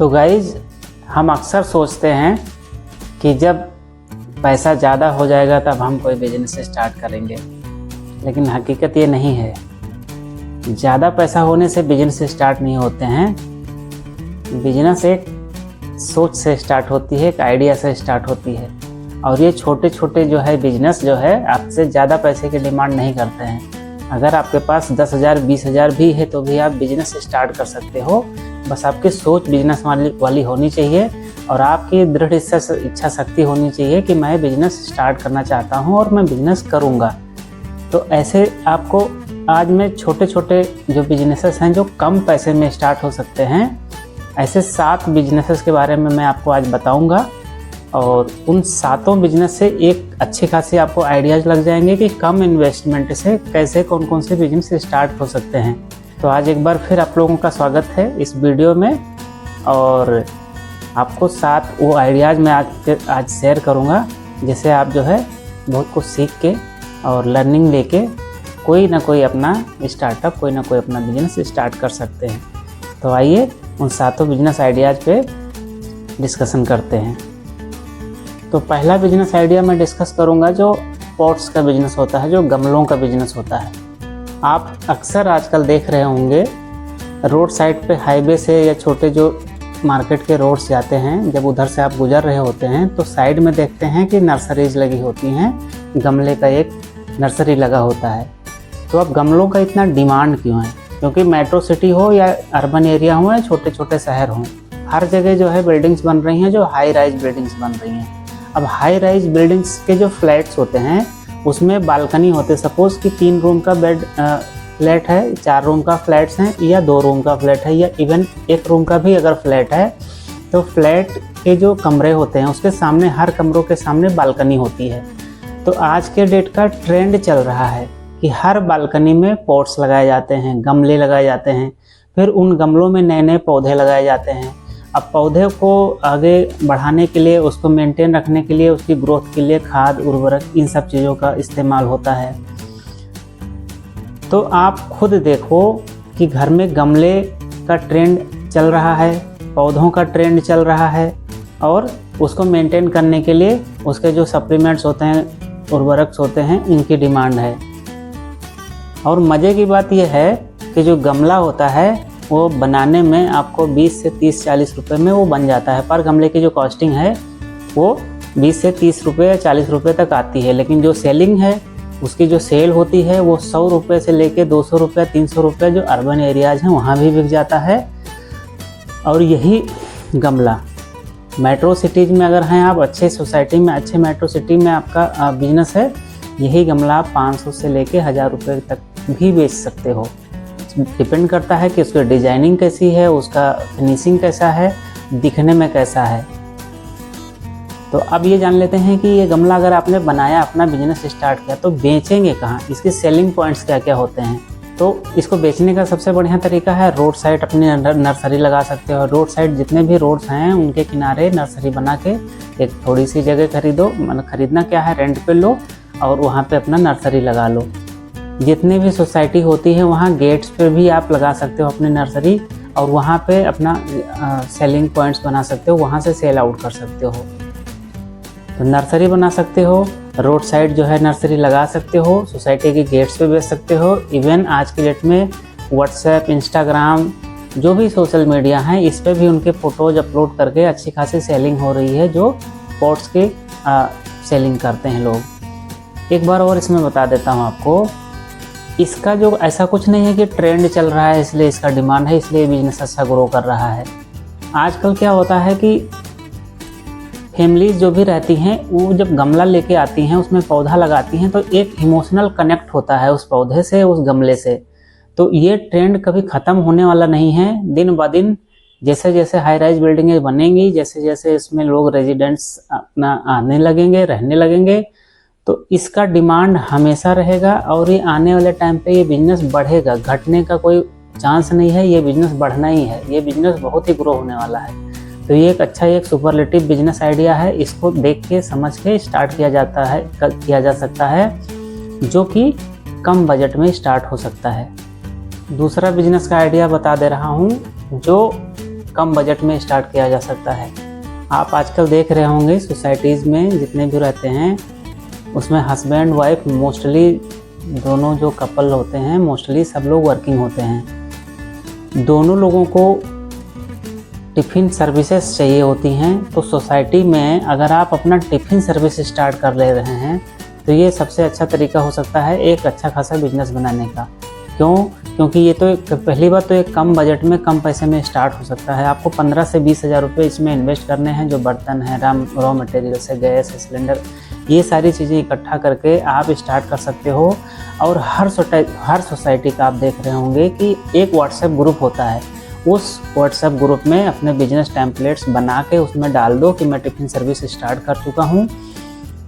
तो गाइज हम अक्सर सोचते हैं कि जब पैसा ज़्यादा हो जाएगा तब हम कोई बिजनेस स्टार्ट करेंगे, लेकिन हकीकत ये नहीं है। ज़्यादा पैसा होने से बिजनेस स्टार्ट नहीं होते हैं। बिजनेस एक सोच से स्टार्ट होती है, एक आइडिया से स्टार्ट होती है। और ये छोटे छोटे जो है बिजनेस जो है आपसे ज़्यादा पैसे की डिमांड नहीं करते हैं। अगर आपके पास 10,000 20,000 भी है तो भी आप बिजनेस स्टार्ट कर सकते हो। बस आपकी सोच बिजनेस वाली होनी चाहिए और आपकी दृढ़ इच्छा शक्ति होनी चाहिए कि मैं बिजनेस स्टार्ट करना चाहता हूँ और मैं बिजनेस करूँगा। तो ऐसे आपको आज मैं छोटे छोटे जो बिजनेसेस हैं जो कम पैसे में स्टार्ट हो सकते हैं, ऐसे 7 बिजनेसेस के बारे में मैं आपको आज बताऊँगा। और उन 7 बिजनेस से एक अच्छे खासे आपको आइडियाज़ लग जाएंगे कि कम इन्वेस्टमेंट से कैसे कौन कौन से बिजनेस स्टार्ट हो सकते हैं। तो आज एक बार फिर आप लोगों का स्वागत है इस वीडियो में, और आपको 7 वो आइडियाज़ मैं आज शेयर करूंगा, जिससे आप जो है बहुत कुछ सीख के और लर्निंग लेके कोई ना कोई अपना स्टार्टअप, कोई ना कोई अपना बिजनेस स्टार्ट कर सकते हैं। तो आइए उन 7 बिजनेस आइडियाज़ पे डिस्कशन करते हैं। तो पहला बिजनेस आइडिया मैं डिस्कस करूंगा जो पॉट्स का बिजनेस होता है, जो गमलों का बिजनेस होता है। आप अक्सर आजकल देख रहे होंगे रोड साइड पे हाईवे से या छोटे जो मार्केट के रोड्स जाते हैं, जब उधर से आप गुजर रहे होते हैं तो साइड में देखते हैं कि नर्सरीज लगी होती हैं, गमले का एक नर्सरी लगा होता है। तो अब गमलों का इतना डिमांड क्यों है? क्योंकि मेट्रो सिटी हो या अर्बन एरिया हो या छोटे छोटे शहर हों, हर जगह जो है बिल्डिंग्स बन रही हैं, जो हाई राइज बिल्डिंग्स बन रही हैं। अब हाई राइज बिल्डिंग्स के जो फ्लैट्स होते हैं उसमें बालकनी होते, सपोज़ कि 3 रूम का बेड फ्लैट है, 4 रूम का फ्लैट्स हैं, या 2 रूम का फ्लैट है, या इवन 1 रूम का भी अगर फ्लैट है, तो फ्लैट के जो कमरे होते हैं उसके सामने, हर कमरों के सामने बालकनी होती है। तो आज के डेट का ट्रेंड चल रहा है कि हर बालकनी में पॉट्स लगाए जाते हैं, गमले लगाए जाते हैं, फिर उन गमलों में नए नए पौधे लगाए जाते हैं। अब पौधे को आगे बढ़ाने के लिए, उसको मेंटेन रखने के लिए, उसकी ग्रोथ के लिए खाद, उर्वरक, इन सब चीज़ों का इस्तेमाल होता है। तो आप खुद देखो कि घर में गमले का ट्रेंड चल रहा है, पौधों का ट्रेंड चल रहा है, और उसको मेंटेन करने के लिए उसके जो सप्लीमेंट्स होते हैं, उर्वरक्स होते हैं, उनकी डिमांड है। और मज़े की बात यह है कि जो गमला होता है वो बनाने में आपको 20 से 30-40 रुपये में वो बन जाता है। पर गमले की जो कॉस्टिंग है वो 20 से 30 रुपये या 40 रुपये तक आती है, लेकिन जो सेलिंग है, उसकी जो सेल होती है वो 100 रुपये से लेके 200 रुपये, 300 रुपये जो अर्बन एरियाज़ हैं वहाँ भी बिक जाता है। और यही गमला मेट्रो सिटीज़ में अगर हैं आप, अच्छे सोसाइटी में, अच्छे मेट्रो सिटी में आपका बिजनेस है, यही गमला आप 500 से लेके 1000 रुपये तक भी बेच सकते हो। डिपेंड करता है कि उसकी डिजाइनिंग कैसी है, उसका फिनिशिंग कैसा है, दिखने में कैसा है। तो अब ये जान लेते हैं कि ये गमला अगर आपने बनाया, अपना बिजनेस स्टार्ट किया, तो बेचेंगे कहाँ, इसके सेलिंग पॉइंट्स क्या क्या होते हैं। तो इसको बेचने का सबसे बढ़िया तरीका है रोड साइड अपनी नर्सरी लगा सकते हो। रोड साइड जितने भी रोड्स हैं उनके किनारे नर्सरी बना के एक थोड़ी सी जगह खरीदो, मतलब खरीदना क्या है, रेंट पे लो और वहाँ पे अपना नर्सरी लगा लो। जितने भी सोसाइटी होती है वहाँ गेट्स पे भी आप लगा सकते हो अपनी नर्सरी, और वहाँ पे अपना सेलिंग पॉइंट्स बना सकते हो, वहाँ से सेल आउट कर सकते हो। तो नर्सरी बना सकते हो, रोड साइड जो है नर्सरी लगा सकते हो, सोसाइटी के गेट्स पे बेच सकते हो। इवन आज की डेट में व्हाट्सएप, इंस्टाग्राम, जो भी सोशल मीडिया हैं, इस पे भी उनके फ़ोटोज़ अपलोड करके अच्छी खासी सेलिंग हो रही है, जो पॉट्स की सेलिंग करते हैं लोग। एक बार और इसमें बता देता हूँ आपको, इसका जो ऐसा कुछ नहीं है कि ट्रेंड चल रहा है इसलिए इसका डिमांड है, इसलिए बिजनेस अच्छा ग्रो कर रहा है। आजकल क्या होता है कि फैमिलीज जो भी रहती हैं वो जब गमला लेके आती हैं, उसमें पौधा लगाती हैं, तो एक इमोशनल कनेक्ट होता है उस पौधे से, उस गमले से। तो ये ट्रेंड कभी ख़त्म होने वाला नहीं है। दिन ब दिन जैसे जैसे हाई राइज बिल्डिंगें बनेंगी, जैसे जैसे इसमें लोग रेजिडेंट्स अपना आने लगेंगे, रहने लगेंगे, तो इसका डिमांड हमेशा रहेगा। और ये आने वाले टाइम पे ये बिज़नेस बढ़ेगा, घटने का कोई चांस नहीं है, ये बिज़नेस बढ़ना ही है। ये बिज़नेस बहुत ही ग्रो होने वाला है। तो ये एक अच्छा, एक सुपरलेटिव बिजनेस आइडिया है। इसको देख के समझ के स्टार्ट किया जा सकता है, जो कि कम बजट में स्टार्ट हो सकता है। दूसरा बिजनेस का आइडिया बता दे रहा हूँ, जो कम बजट में स्टार्ट किया जा सकता है। आप आजकल देख रहे होंगे सोसाइटीज़ में जितने भी रहते हैं उसमें हस्बैंड वाइफ मोस्टली दोनों जो कपल होते हैं मोस्टली सब लोग वर्किंग होते हैं। दोनों लोगों को टिफ़िन सर्विसेज चाहिए होती हैं। तो सोसाइटी में अगर आप अपना टिफ़िन सर्विस स्टार्ट कर ले रहे हैं तो ये सबसे अच्छा तरीका हो सकता है एक अच्छा खासा बिजनेस बनाने का। क्यों? क्योंकि ये तो पहली बात तो एक कम बजट में कम पैसे में स्टार्ट हो सकता है। आपको 15 से 20 हज़ार रुपये इसमें इन्वेस्ट करने हैं। जो बर्तन है, रॉ मटेरियल से गैस, सिलेंडर, ये सारी चीज़ें इकट्ठा करके आप स्टार्ट कर सकते हो। और हर सोसाइटी का आप देख रहे होंगे कि एक व्हाट्सएप ग्रुप होता है। उस व्हाट्सएप ग्रुप में अपने बिजनेस टेम्पलेट्स बना के उसमें डाल दो कि मैं टिफ़िन सर्विस स्टार्ट कर चुका हूँ।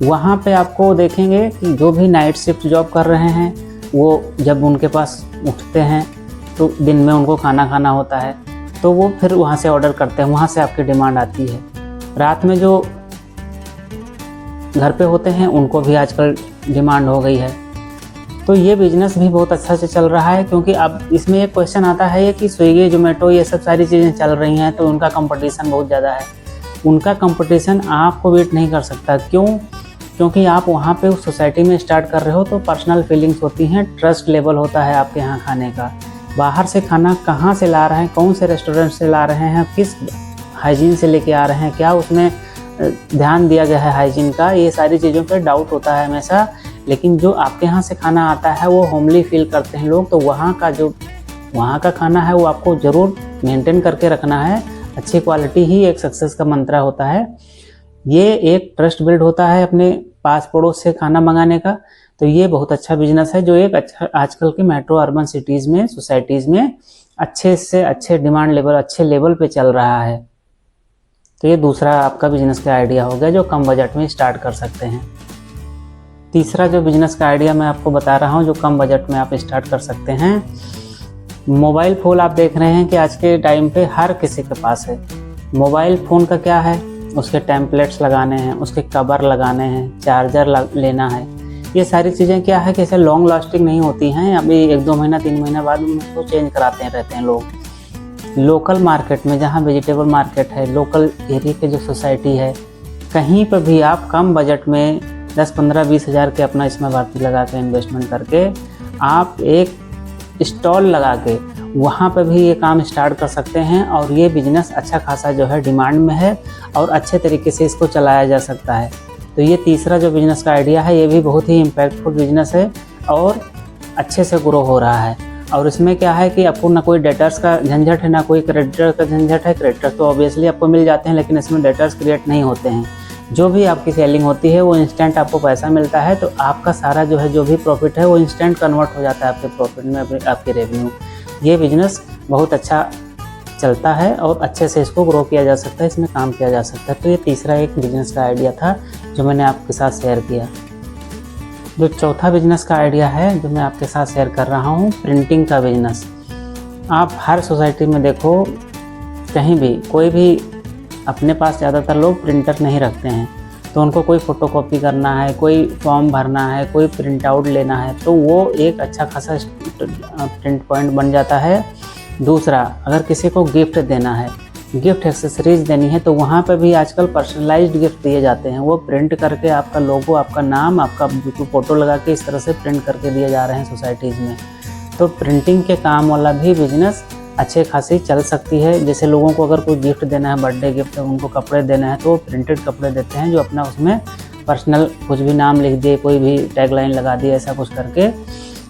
वहाँ पे आपको देखेंगे कि जो भी नाइट शिफ्ट जॉब कर रहे हैं वो जब उनके पास उठते हैं तो दिन में उनको खाना खाना होता है तो वो फिर वहाँ से ऑर्डर करते हैं, वहाँ से आपकी डिमांड आती है। रात में जो घर पे होते हैं उनको भी आजकल डिमांड हो गई है। तो ये बिज़नेस भी बहुत अच्छा से चल रहा है। क्योंकि अब इसमें एक क्वेश्चन आता है कि स्विगी, जोमेटो ये सब सारी चीज़ें चल रही हैं तो उनका कंपटीशन बहुत ज़्यादा है। उनका कंपटीशन आपको बीट नहीं कर सकता। क्यों? क्योंकि आप वहाँ पे उस सोसाइटी में स्टार्ट कर रहे हो तो पर्सनल फीलिंग्स होती हैं, ट्रस्ट लेवल होता है आपके यहाँ खाने का। बाहर से खाना कहाँ से ला रहे हैं, कौन से रेस्टोरेंट से ला रहे हैं, किस हाइजीन से लेके आ रहे हैं, क्या उसमें ध्यान दिया गया है हाइजीन का, ये सारी चीज़ों पे डाउट होता है हमेशा। लेकिन जो आपके यहाँ से खाना आता है वो होमली फील करते हैं लोग। तो वहाँ का खाना है वो आपको ज़रूर मेंटेन करके रखना है। अच्छी क्वालिटी ही एक सक्सेस का मंत्र होता है। ये एक ट्रस्ट बिल्ड होता है अपने पास पड़ोस से खाना मंगाने का। तो ये बहुत अच्छा बिजनेस है जो एक अच्छा आजकल के मेट्रो अर्बन सिटीज़ में, सोसाइटीज़ में अच्छे से अच्छे डिमांड लेवल, अच्छे लेवल पे चल रहा है। तो ये दूसरा आपका बिजनेस का आइडिया हो गया जो कम बजट में स्टार्ट कर सकते हैं। तीसरा जो बिजनेस का आइडिया मैं आपको बता रहा हूँ जो कम बजट में आप स्टार्ट कर सकते हैं, मोबाइल फ़ोन। आप देख रहे हैं कि आज के टाइम पे हर किसी के पास है। मोबाइल फ़ोन का क्या है, उसके टेम्पलेट्स लगाने हैं, उसके कवर लगाने हैं, चार्जर लेना है। ये सारी चीज़ें क्या है कि ऐसे लॉन्ग लास्टिंग नहीं होती हैं। अभी 1-2 महीना 3 महीना बाद उनको चेंज कराते रहते हैं लोग। लोकल मार्केट में जहाँ वेजिटेबल मार्केट है, लोकल एरिया के जो सोसाइटी है, कहीं पर भी आप कम बजट में 10, 15, 20 हज़ार के अपना इसमें भर्ती लगा के इन्वेस्टमेंट करके आप एक स्टॉल लगा के वहाँ पर भी ये काम स्टार्ट कर सकते हैं। और ये बिजनेस अच्छा खासा जो है डिमांड में है और अच्छे तरीके से इसको चलाया जा सकता है। तो ये तीसरा जो बिज़नेस का आइडिया है ये भी बहुत ही इम्पैक्टफुल बिजनेस है और अच्छे से ग्रो हो रहा है। और इसमें क्या है कि आपको ना कोई डेटर्स का झंझट है, ना कोई क्रेडिटर का झंझट है। क्रेडिटर तो ऑब्वियसली आपको मिल जाते हैं लेकिन इसमें डेटर्स क्रिएट नहीं होते हैं। जो भी आपकी सेलिंग होती है वो इंस्टेंट आपको पैसा मिलता है। तो आपका सारा जो है जो भी प्रॉफिट है वो इंस्टेंट कन्वर्ट हो जाता है आपके प्रॉफिट में, आपके रेवेन्यू। ये बिजनेस बहुत अच्छा चलता है और अच्छे से इसको ग्रो किया जा सकता है, इसमें काम किया जा सकता है। तो ये तीसरा एक बिजनेस का आइडिया था जो मैंने आपके साथ शेयर किया। जो चौथा बिजनेस का आइडिया है जो मैं आपके साथ शेयर कर रहा हूँ, प्रिंटिंग का बिजनेस। आप हर सोसाइटी में देखो, कहीं भी कोई भी अपने पास ज़्यादातर लोग प्रिंटर नहीं रखते हैं। तो उनको कोई फ़ोटोकॉपी करना है, कोई फॉर्म भरना है, कोई प्रिंट आउट लेना है तो वो एक अच्छा खासा प्रिंट पॉइंट बन जाता है। दूसरा, अगर किसी को गिफ्ट देना है, गिफ्ट एक्सेसरीज देनी है तो वहाँ पे भी आजकल पर्सनलाइज्ड गिफ्ट दिए जाते हैं। वो प्रिंट करके आपका लोगो, आपका नाम, आपका फ़ोटो लगा के इस तरह से प्रिंट करके दिए जा रहे हैं सोसाइटीज़ में। तो प्रिंटिंग के काम वाला भी बिजनेस अच्छे खासी चल सकती है। जैसे लोगों को अगर कोई गिफ्ट देना है, बर्थडे गिफ्ट है, उनको कपड़े देना है तो वो प्रिंटेड कपड़े देते हैं जो अपना उसमें पर्सनल कुछ भी नाम लिख दिए, कोई भी टैगलाइन लगा दिए, ऐसा कुछ करके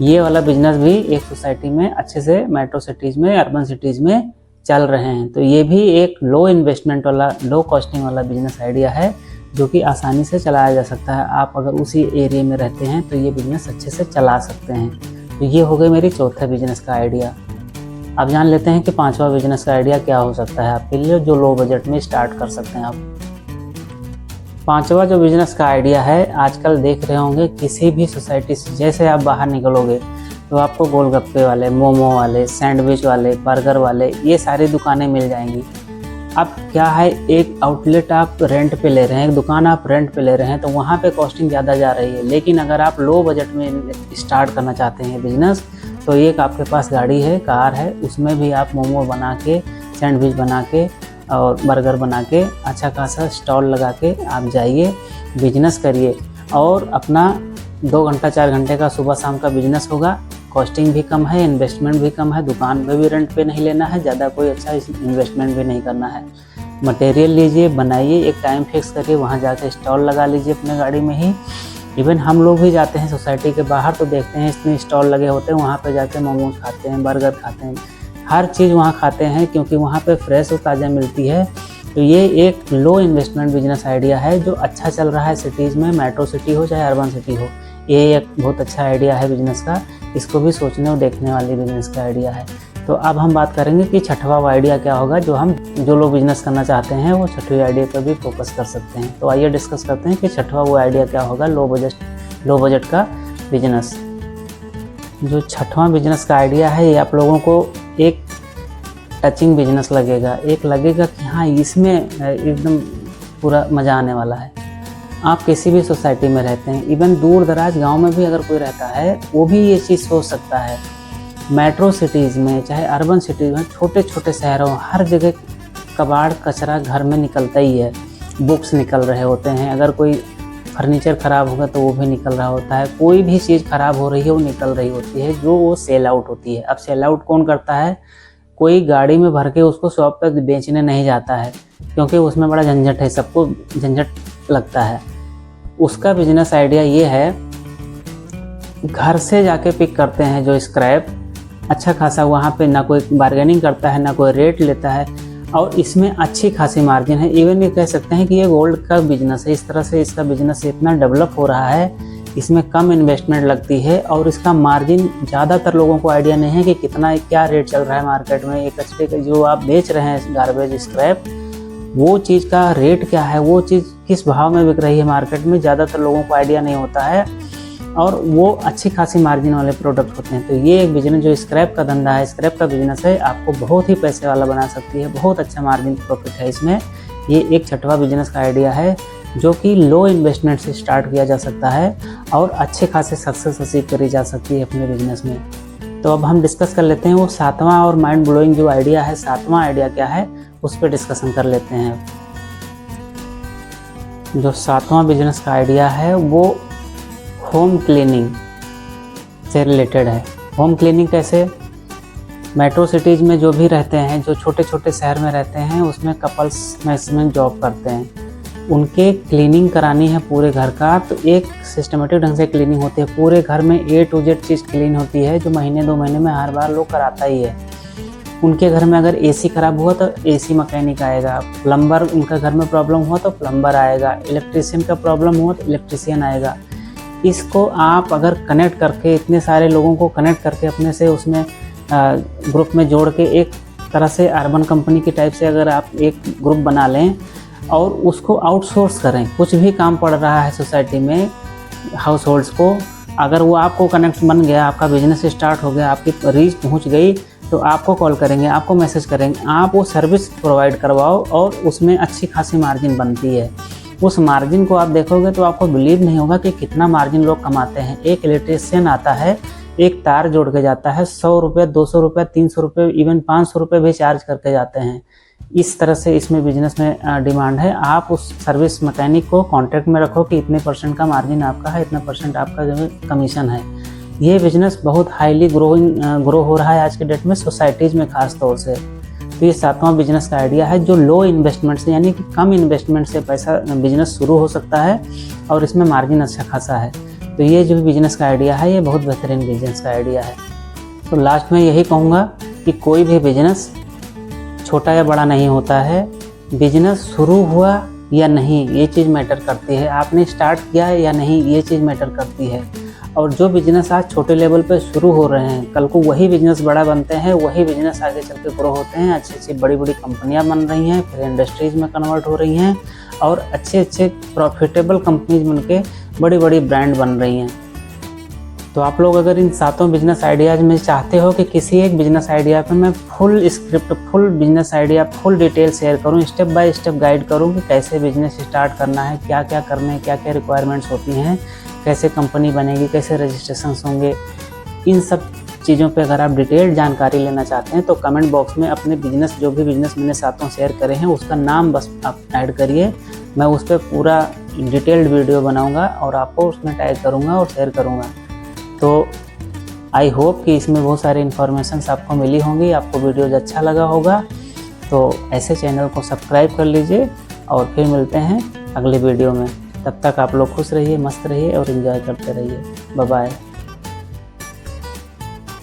ये वाला बिजनेस भी एक सोसाइटी में अच्छे से मेट्रो सिटीज़ में, अर्बन सिटीज़ में चल रहे हैं। तो ये भी एक लो इन्वेस्टमेंट वाला, लो कॉस्टिंग वाला बिजनेस आइडिया है जो कि आसानी से चलाया जा सकता है। आप अगर उसी एरिया में रहते हैं तो ये बिजनेस अच्छे से चला सकते हैं। तो ये हो गई मेरी चौथा बिजनेस का आइडिया। अब जान लेते हैं कि पांचवा बिजनेस का आइडिया क्या हो सकता है आपके लिए जो लो बजट में स्टार्ट कर सकते हैं आप। पांचवा जो बिजनेस का आइडिया है, आजकल देख रहे होंगे किसी भी सोसाइटी से जैसे आप बाहर निकलोगे तो आपको गोलगप्पे वाले, मोमो वाले, सैंडविच वाले, बर्गर वाले, ये सारी दुकानें मिल जाएंगी। अब क्या है, एक आउटलेट आप रेंट पे ले रहे हैं, एक दुकान आप रेंट पे ले रहे हैं तो वहाँ पे कॉस्टिंग ज़्यादा जा रही है। लेकिन अगर आप लो बजट में स्टार्ट करना चाहते हैं बिजनेस तो एक आपके पास गाड़ी है, कार है, उसमें भी आप मोमो बना के सैंडविच बना के और बर्गर बना के अच्छा खासा स्टॉल लगा के आप जाइए, बिजनेस करिए और अपना 2 घंटा 4 घंटे का सुबह शाम का बिजनेस होगा। कॉस्टिंग भी कम है, इन्वेस्टमेंट भी कम है, दुकान में भी रेंट पे नहीं लेना है, ज़्यादा कोई अच्छा इन्वेस्टमेंट भी नहीं करना है। मटेरियल लीजिए, बनाइए, एक टाइम फिक्स करिए, वहाँ जाके स्टॉल लगा लीजिए अपने गाड़ी में ही। इवन हम लोग भी जाते हैं सोसाइटी के बाहर तो देखते हैं इतने स्टॉल लगे होते हैं, वहाँ पे जाके मोमोज खाते हैं, बर्गर खाते हैं, हर चीज़ वहाँ खाते हैं क्योंकि वहाँ पे फ्रेश और ताज़ा मिलती है। तो ये एक लो इन्वेस्टमेंट बिजनेस आइडिया है जो अच्छा चल रहा है सिटीज़ में, मेट्रो सिटी हो चाहे अर्बन सिटी हो। ये एक बहुत अच्छा आइडिया है बिजनेस का, इसको भी सोचने और देखने वाली बिजनेस का आइडिया है। तो अब हम बात करेंगे कि छठवां वो आइडिया क्या होगा जो लोग बिजनेस करना चाहते हैं वो छठवीं आइडिया पर भी फोकस कर सकते हैं। तो आइए डिस्कस करते हैं कि छठवां वो आइडिया क्या होगा लो बजट का बिजनेस। जो छठवां बिजनेस का आइडिया है ये आप लोगों को एक टचिंग बिजनेस लगेगा, एक लगेगा कि हाँ इसमें एकदम पूरा मज़ा आने वाला है। आप किसी भी सोसाइटी में रहते हैं, इवन दूर दराज गांव में भी अगर कोई रहता है वो भी ये चीज़ सोच सकता है। मेट्रो सिटीज़ में चाहे अर्बन सिटीज़ में, छोटे छोटे शहरों हर जगह कबाड़ कचरा घर में निकलता ही है, बुक्स निकल रहे होते हैं, अगर कोई फर्नीचर ख़राब होगा तो वो भी निकल रहा होता है, कोई भी चीज़ ख़राब हो रही है वो निकल रही होती है जो वो सेल आउट होती है। अब सेल आउट कौन करता है? कोई गाड़ी में भर के उसको शॉप पर बेचने नहीं जाता है क्योंकि उसमें बड़ा झंझट है, सबको झंझट लगता है। उसका बिजनेस आइडिया ये है, घर से जाके पिक करते हैं जो स्क्रैप, अच्छा खासा वहाँ पे ना कोई बार्गेनिंग करता है ना कोई रेट लेता है और इसमें अच्छी खासी मार्जिन है। इवन ये कह सकते हैं कि ये गोल्ड का बिजनेस है। इस तरह से इसका बिजनेस इतना डेवलप हो रहा है, इसमें कम इन्वेस्टमेंट लगती है और इसका मार्जिन ज़्यादातर लोगों को आइडिया नहीं है कि कितना क्या रेट चल रहा है मार्केट में। एक कचरे का जो आप बेच रहे हैं गार्बेज स्क्रैप, वो चीज़ का रेट क्या है, वो चीज़ किस भाव में बिक रही है मार्केट में, ज़्यादातर लोगों को आइडिया नहीं होता है और वो अच्छी खासी मार्जिन वाले प्रोडक्ट होते हैं। तो ये एक बिजनेस जो स्क्रैप का धंधा है, स्क्रैप का बिजनेस है, आपको बहुत ही पैसे वाला बना सकती है, बहुत अच्छा मार्जिन प्रॉफिट है इसमें। ये एक छठवां बिजनेस का आइडिया है जो कि लो इन्वेस्टमेंट से स्टार्ट किया जा सकता है और अच्छे खासे सक्सेस अचीव करी जा सकती है अपने बिजनेस में। तो अब हम डिस्कस कर लेते हैं वो सातवां और माइंड ब्लोइंग जो आइडिया है, सातवां आइडिया क्या है उस पर डिस्कशन कर लेते हैं। जो सातवां बिजनेस का आइडिया है वो होम क्लीनिंग से रिलेटेड है। होम क्लीनिंग कैसे? मेट्रो सिटीज़ में जो भी रहते हैं, जो छोटे छोटे शहर में रहते हैं, उसमें कपल्स मैक्सिमम जॉब करते हैं, उनके क्लीनिंग करानी है पूरे घर का। तो एक सिस्टमेटिक ढंग से क्लीनिंग होती है, पूरे घर में A to Z cheese clean होती है जो महीने 2 महीने में हर बार लोग कराता ही है। उनके घर में अगर AC ख़राब हुआ तो AC मैकेनिक आएगा, प्लम्बर उनका घर में प्रॉब्लम हुआ तो प्लम्बर आएगा, इलेक्ट्रीशियन का प्रॉब्लम हुआ तो इलेक्ट्रीशियन आएगा। इसको आप अगर कनेक्ट करके, इतने सारे लोगों को कनेक्ट करके अपने से उसमें ग्रुप में जोड़ के एक तरह से अर्बन कंपनी की टाइप से अगर आप एक ग्रुप बना लें और उसको आउटसोर्स करें, कुछ भी काम पड़ रहा है सोसाइटी में हाउस होल्ड्स को, अगर वो आपको कनेक्ट बन गया, आपका बिजनेस स्टार्ट हो गया, आपकी रीच पहुंच गई तो आपको कॉल करेंगे, आपको मैसेज करेंगे, आप वो सर्विस प्रोवाइड करवाओ और उसमें अच्छी खासी मार्जिन बनती है। उस मार्जिन को आप देखोगे तो आपको बिलीव नहीं होगा कि कितना मार्जिन लोग कमाते हैं। एक इलेक्ट्रीशियन आता है, एक तार जोड़ के जाता है, 100 रुपये, 200 रुपये, 300 रुपये, इवन 500 रुपये भी चार्ज करके जाते हैं। इस तरह से इसमें बिजनेस में डिमांड है। आप उस सर्विस मैकेनिक को कॉन्ट्रैक्ट में रखो कि इतने % का मार्जिन आपका है, इतना % आपका जो है कमीशन है। ये बिजनेस बहुत हाईली ग्रो हो रहा है आज के डेट में सोसाइटीज़ में ख़ास तौर से। तो ये सातवां बिजनेस का आइडिया है जो लो इन्वेस्टमेंट से, यानी कि कम इन्वेस्टमेंट से पैसा बिजनेस शुरू हो सकता है और इसमें मार्जिन अच्छा खासा है। तो ये जो बिजनेस का आइडिया है ये बहुत बेहतरीन बिजनेस का आइडिया है। तो लास्ट में यही कहूँगा कि कोई भी बिजनेस छोटा या बड़ा नहीं होता है, बिजनेस शुरू हुआ या नहीं ये चीज़ मैटर करती है, आपने स्टार्ट किया या नहीं ये चीज़ मैटर करती है। और जो बिजनेस आज छोटे लेवल पे शुरू हो रहे हैं, कल को वही बिजनेस बड़ा बनते हैं, वही बिजनेस आगे चल के ग्रो होते हैं, अच्छी अच्छी बड़ी बड़ी कंपनियां बन रही हैं, फिर इंडस्ट्रीज़ में कन्वर्ट हो रही हैं और अच्छे अच्छे प्रॉफिटेबल कंपनीज बन के बड़ी बड़ी ब्रांड बन रही हैं। तो आप लोग अगर इन सातों बिजनेस आइडियाज़ में चाहते हो कि किसी एक बिजनेस आइडिया पर मैं full script, full business idea, full detail share करूं, स्टेप बाय स्टेप गाइड करूं कि कैसे बिजनेस स्टार्ट करना है, क्या क्या करने हैं, क्या क्या रिक्वायरमेंट्स होती हैं, कैसे कंपनी बनेगी, कैसे रजिस्ट्रेशन होंगे, इन सब चीज़ों पे अगर आप डिटेल्ड जानकारी लेना चाहते हैं तो कमेंट बॉक्स में अपने बिजनेस, जो भी बिजनेस मैंने साथों शेयर करे हैं उसका नाम बस आप ऐड करिए। मैं उस पर पूरा डिटेल्ड वीडियो बनाऊंगा और आपको उसमें टैग करूंगा और शेयर करूंगा। तो आई होप कि इसमें बहुत सारी इन्फॉर्मेशन आपको मिली होंगी, आपको वीडियोज अच्छा लगा होगा। तो ऐसे चैनल को सब्सक्राइब कर लीजिए और फिर मिलते हैं अगले वीडियो में। तब तक आप लोग खुश रहिए, मस्त रहिए और एंजॉय करते रहिए। Bye bye.